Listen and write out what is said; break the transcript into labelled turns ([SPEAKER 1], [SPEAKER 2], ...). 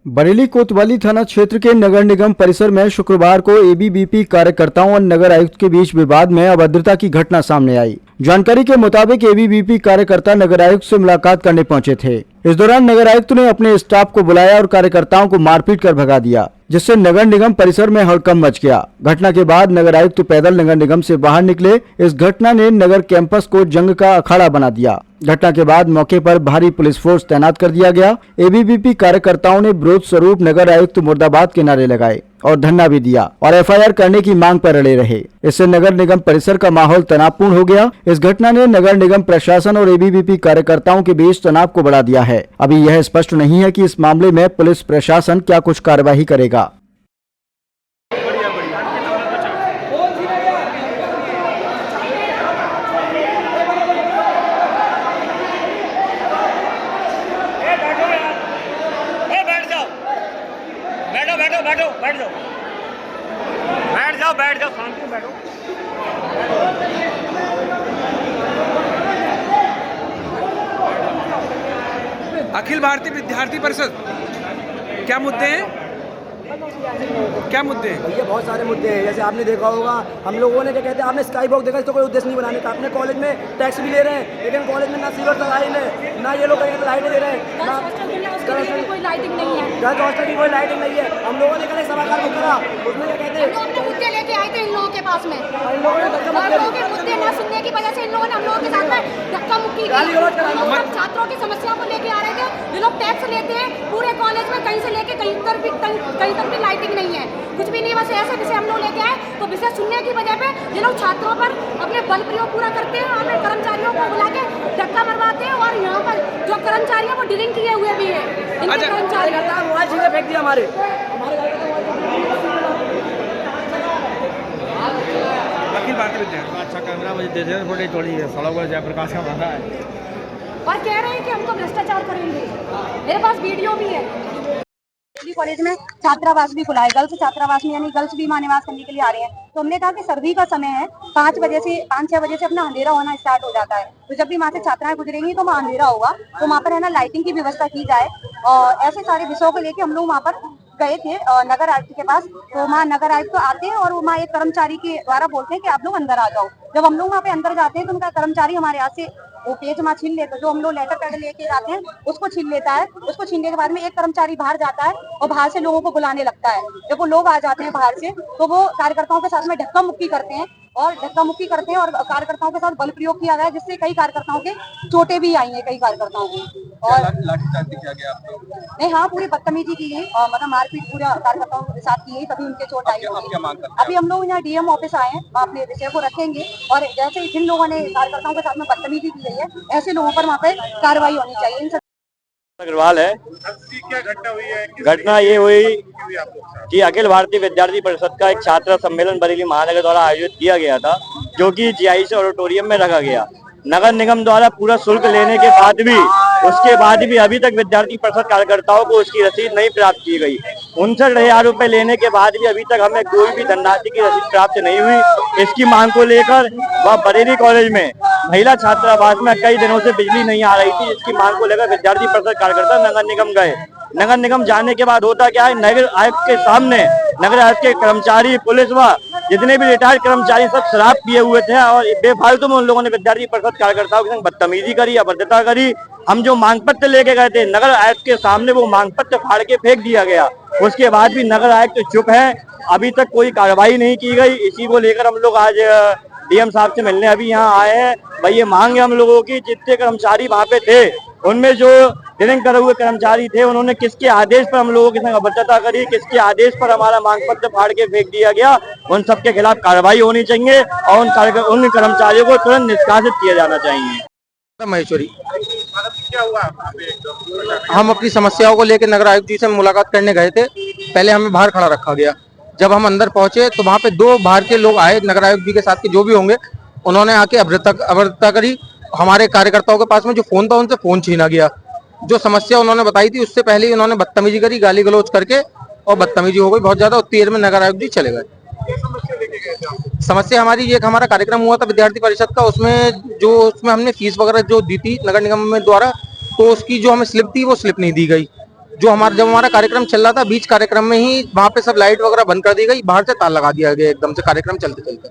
[SPEAKER 1] बरेली कोतवाली थाना क्षेत्र के नगर निगम परिसर में शुक्रवार को एबीवीपी कार्यकर्ताओं और नगर आयुक्त के बीच विवाद में अभद्रता की घटना सामने आई। जानकारी के मुताबिक एबीवीपी कार्यकर्ता नगर आयुक्त से मुलाकात करने पहुंचे थे। इस दौरान नगर आयुक्त ने अपने स्टाफ को बुलाया और कार्यकर्ताओं को मारपीट कर भगा दिया, जिससे नगर निगम परिसर में हड़कंप मच गया। घटना के बाद नगर आयुक्त पैदल नगर निगम से बाहर निकले। इस घटना ने नगर कैंपस को जंग का अखाड़ा बना दिया। घटना के बाद मौके पर भारी पुलिस फोर्स तैनात कर दिया गया। एबीवीपी कार्यकर्ताओं ने विरोध स्वरूप नगर आयुक्त मुर्दाबाद के नारे लगाए और धरना भी दिया और एफआईआर करने की मांग पर अड़े रहे। इससे नगर निगम परिसर का माहौल तनावपूर्ण हो गया। इस घटना ने नगर निगम प्रशासन और एबीवीपी कार्यकर्ताओं के बीच तनाव को बढ़ा दिया है। अभी यह स्पष्ट नहीं है कि इस मामले में पुलिस प्रशासन क्या कुछ कार्रवाई करेगा।
[SPEAKER 2] बैठ जाओ शांति से बैठो।
[SPEAKER 3] अखिल भारतीय विद्यार्थी परिषद, क्या मुद्दे हैं? क्या मुद्दे हैं?
[SPEAKER 4] भैया बहुत सारे मुद्दे हैं। जैसे आपने देखा होगा, हम लोगों ने क्या कहते हैं, आपने स्काई बॉक्स देखा, इसको कोई उद्देश्य नहीं बनाने का। अपने कॉलेज में टैक्स भी ले रहे हैं, लेकिन कॉलेज में ना सीवर लाइन है, ना ये लोग लाइटें दे रहे हैं, ना
[SPEAKER 5] कोई लाइटिंग नहीं है।
[SPEAKER 4] गर्ल्स हॉस्टल की कोई लाइटिंग नहीं है। हम लोगों ने कल एक सभागार बुक करा, उसमें क्या कहते हैं,
[SPEAKER 5] हमने मुद्दे लेके आए थे इन लोगों के पास में।
[SPEAKER 4] इन लोगों ने
[SPEAKER 5] मुद्दे न सुनने की वजह से इन लोगों ने हम लोगों के साथ में धक्का मुक्की की। छात्रों की समस्याओं को लेके आ रहे थे। ये लोग टैक्स लेते हैं पूरे कॉलेज में, कहीं से लेके कहीं तक भी लाइटिंग नहीं है, कुछ भी नहीं। बस ऐसे विषय हम लोग लेके आए, तो विषय सुनने की वजह पे ये लोग छात्रों पर अपने बल प्रयोग पूरा करते हैं और कर्मचारियों को बुला के धक्का मरवाते हैं। और यहाँ पर जो कर्मचारी है वो ड्रिंक किए हुए भी है। इनके कर्मचारी
[SPEAKER 4] मोबाइल छीन के फेंक दिया हमारे।
[SPEAKER 3] अखिल भारतीय विद्यार्थी
[SPEAKER 2] अच्छा कैमरा मुझे दे देना, थोड़ी थोड़ी सड़क पर जयप्रकाश का बना है
[SPEAKER 5] और कह रहे हैं कि हमको भ्रष्टाचार करेंगे। मेरे पास वीडियो भी है। कॉलेज में छात्रावास भी खुला है, गर्ल्स छात्रावास में, यानी गर्ल्स भी वहाँ निवास करने के लिए आ रहे हैं। तो हमने कहा कि सर्दी का समय है, 5-6 बजे से अपना अंधेरा होना स्टार्ट हो जाता है। तो जब भी वहाँ से छात्राएं गुजरेंगी तो वहाँ अंधेरा होगा, तो वहाँ पर है ना लाइटिंग की व्यवस्था की जाए। और ऐसे सारे विषयों को लेके हम लोग वहाँ पर गए थे नगर आयुक्त के पास। तो वहाँ नगर आयुक्त तो आते हैं और वहाँ एक कर्मचारी के द्वारा बोलते हैं कि आप लोग अंदर आ जाओ। जब हम लोग वहाँ पे अंदर जाते हैं तो उनका कर्मचारी हमारे हाथ से वो पेज वहाँ छीन लेता है, जो हम लोग लेटर पैड लेके जाते हैं उसको छीन लेता है। उसको छीनने के बाद में एक कर्मचारी बाहर जाता है और बाहर से लोगों को बुलाने लगता है। जब वो लोग आ जाते हैं बाहर से तो वो कार्यकर्ताओं के साथ में धक्का मुक्की करते हैं और कार्यकर्ताओं के साथ बल प्रयोग किया गया, जिससे कई कार्यकर्ताओं के चोटें भी आई हैं, कई कार्यकर्ताओं की। और
[SPEAKER 3] लाठीचार्ज किया गया आप लोग?
[SPEAKER 5] नहीं, हाँ, पूरी बदतमीजी की गई और मतलब मारपीट पूरा कार्यकर्ताओं के साथ की गई, तभी उनके चोट आई होगी। अभी हम लोग यहाँ डीएम ऑफिस आए हैं, वहाँ अपने विषय को रखेंगे और जैसे जिन लोगों ने कार्यकर्ताओं के साथ में बदतमीजी की गई है, ऐसे लोगों पर वहाँ पे कार्रवाई होनी चाहिए। इन
[SPEAKER 6] अग्रवाल है।
[SPEAKER 2] क्या घटना हुई है?
[SPEAKER 6] घटना ये हुई कि अखिल भारतीय विद्यार्थी परिषद का एक छात्र सम्मेलन बरेली महानगर द्वारा आयोजित किया गया था, जो कि जीआईसी ऑडिटोरियम में रखा गया। नगर निगम द्वारा पूरा शुल्क लेने के बाद भी अभी तक विद्यार्थी परिषद कार्यकर्ताओं को उसकी रसीद नहीं प्राप्त की गई। 59,000 रुपए लेने के बाद भी अभी तक हमें कोई भी धनराशि की रसीद प्राप्त नहीं हुई। इसकी मांग को लेकर वह बरेली कॉलेज में महिला छात्रावास में कई दिनों से बिजली नहीं आ रही थी। इसकी मांग को लेकर विद्यार्थी परिषद कार्यकर्ता नगर निगम गए। नगर निगम जाने के बाद होता क्या है, नगर आयुक्त के सामने नगर आयुक्त के कर्मचारी, पुलिस व जितने भी रिटायर्ड कर्मचारी सब शराब पिए हुए थे और बेफालतू में उन लोगों ने विद्यार्थी परिषद कार्यकर्ताओं के संग बदतमीजी करी, अभद्रता करी। हम जो मांग पत्र लेके गए थे नगर आयुक्त के सामने, वो मांग पत्र फाड़ के फेंक दिया गया। उसके बाद भी नगर आयुक्त चुप है, अभी तक कोई कार्रवाई नहीं की गई। इसी को लेकर हम लोग आज डीएम साहब से मिलने अभी यहाँ आए हैं। भाई ये मांग है हम लोगों की, जितने कर्मचारी वहाँ पे थे उनमें जो ड्रिंक करे हुए कर्मचारी थे, उन्होंने किसके आदेश पर हम लोगों के संग अभद्रता करी, किसके आदेश पर हमारा मांग पत्र फाड़ के फेंक दिया गया, उन सबके खिलाफ कार्रवाई होनी चाहिए और उन कर्मचारियों को तुरंत निष्कासित किया जाना चाहिए।
[SPEAKER 3] महेश्वरी,
[SPEAKER 2] क्या हुआ?
[SPEAKER 3] हम अपनी समस्याओं को लेकर नगर आयुक्त जी से मुलाकात करने गए थे। पहले हमें बाहर खड़ा रखा गया। जब हम अंदर पहुंचे तो वहाँ पे 2 बाहर के लोग आए, नगर आयुक्त जी के साथ के जो भी होंगे, उन्होंने आके अभद्रता करी। हमारे कार्यकर्ताओं के पास में जो फोन था उनसे फोन छीना गया। जो समस्या उन्होंने बताई थी उससे पहले ही उन्होंने बदतमीजी करी, गाली गलौज करके, और बदतमीजी हो गई बहुत ज्यादा। उतनी देर में नगर आयुक्त जी चले गए। समस्या हमारी ये, हमारा कार्यक्रम हुआ था विद्यार्थी परिषद का, उसमें हमने फीस वगैरह जो दी थी नगर निगम में द्वारा, तो उसकी जो हमें स्लिप थी वो स्लिप नहीं दी गई। जो जब हमारा कार्यक्रम चल रहा था, बीच कार्यक्रम में ही वहाँ पे सब लाइट वगैरह बंद कर दी गई, बाहर से ताला लगा दिया गया एकदम से कार्यक्रम चलते चलते।